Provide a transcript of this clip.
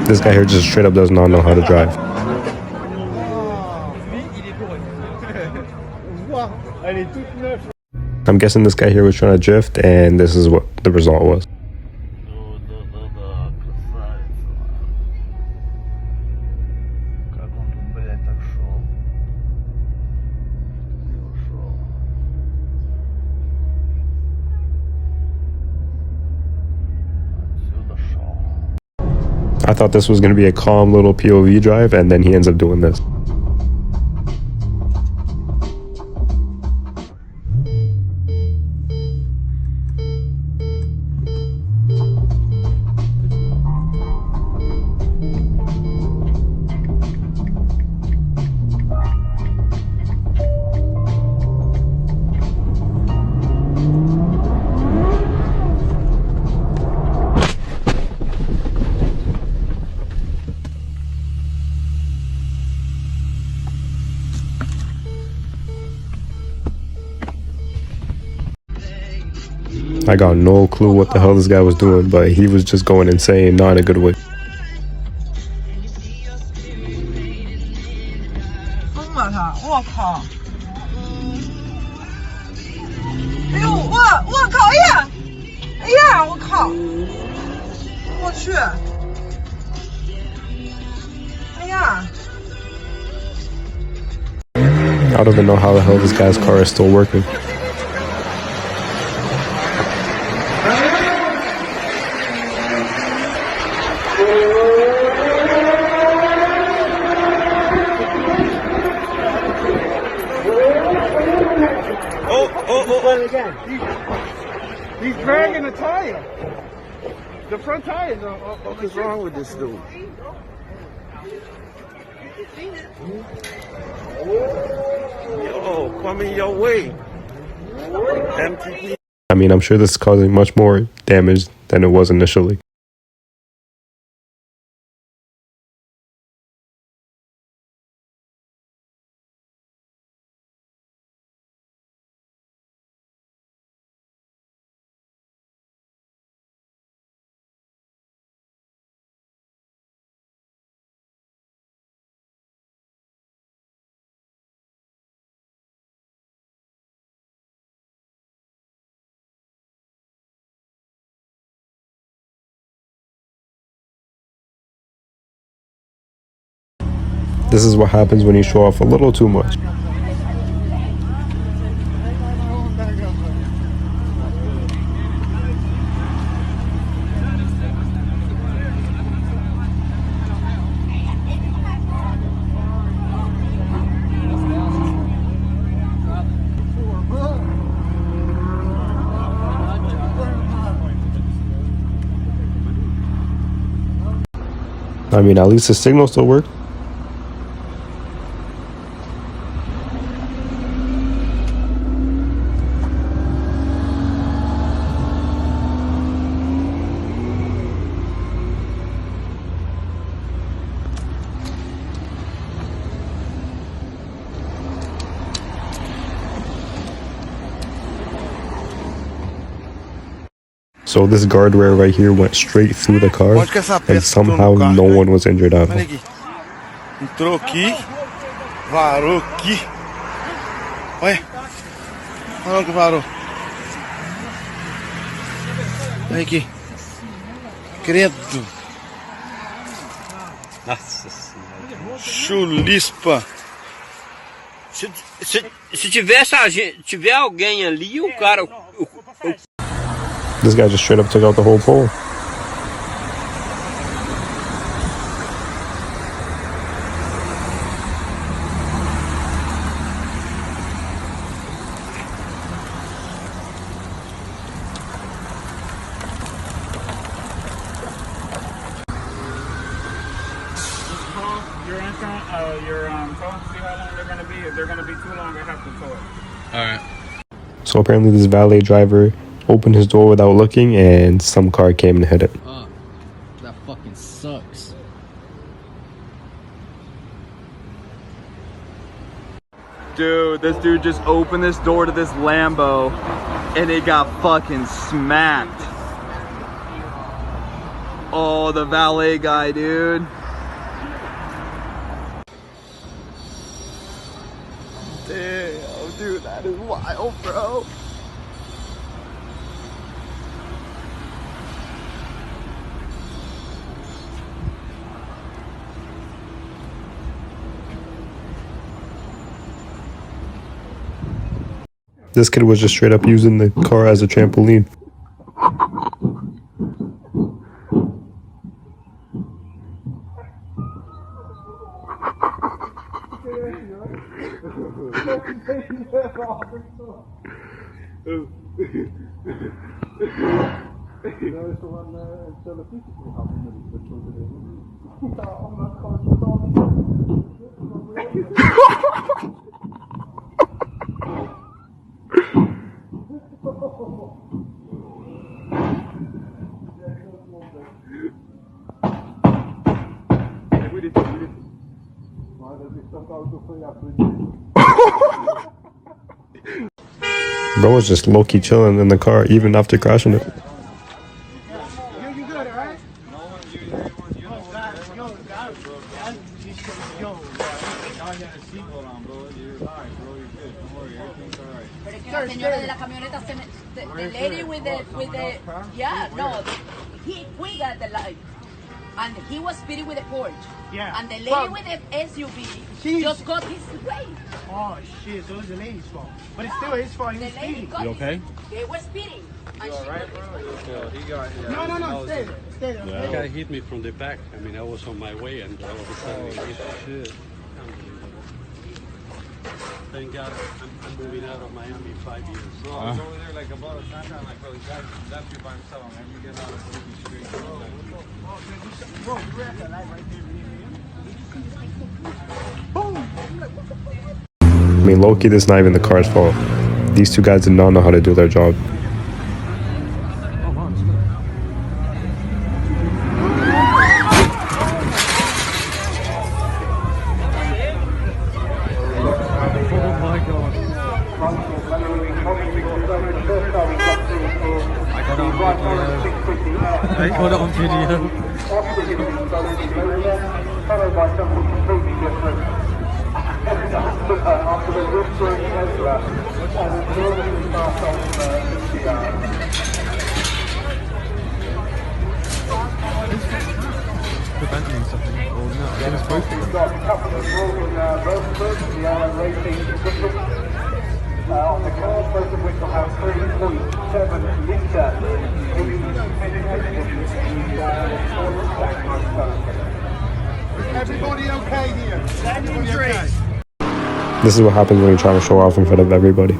This guy here just straight up does not know how to drive. I'm guessing this guy here was trying to drift, and this is what the result was. I thought this was going to be a calm little POV drive, and then he ends up doing this. I got no clue what the hell this guy was doing, but he was just going insane, not in a good way. I don't even know how the hell this guy's car is still working. He's dragging the tire. The front tire. What is wrong with this dude? Yo, coming your way. MTP. I mean, I'm sure this is causing much more damage than it was initially. This is what happens when you show off a little too much. I mean, at least the signal still worked. So this guardrail right here went straight through the car, and somehow no one was injured at all. Entrou aqui, varou aqui. Olha, olha que varou. Olha aqui. Credo. Nossa Senhora. Chulispa. Se tiver alguém ali, o cara... This guy just straight up took out the whole pole. Your phone, see how long they're going to be. If they're going to be too long, I have to tow it. Alright. So apparently this valet driver opened his door without looking, and some car came and hit it. That fucking sucks. Dude, this dude just opened this door to this Lambo and it got fucking smacked. Oh, the valet guy, dude. Damn, dude, that is wild, bro. This kid was just straight up using the car as a trampoline. Bro was just low-key chilling in the car even after crashing it. You good, alright? La señora de la camioneta, the lady with the, yeah, no, we got the light, and he was speeding with the Porsche. Yeah. And the lady with the SUV just got his way. Oh shit, so it was the lady's fault. But it's still his fault, he was speeding. You okay? They were speeding. You alright, bro? He got No, stay there. Stay there. The guy hit me from the back. I mean, I was on my way and all of a sudden he hit the shit. Unbelievable. Thank God I'm moving out of Miami 5 years. No, I was over there like about a time. I'm like, bro, this guy left you by himself, man. You get out of the street. Bro, we're at the light right there. I mean, low-key, this is not even the car's fault. These two guys did not know how to do their job. I got it on video. Followed by something completely different. After the whispering Ezra, and the enormously fast on Preventing something. Or no, it was supposed to. We've got a couple of rolling Roseburg, the Allen Racing Edition. On the cars, both of which will have 3.7 litre Everybody okay here? This is what happens when you're trying to show off in front of everybody.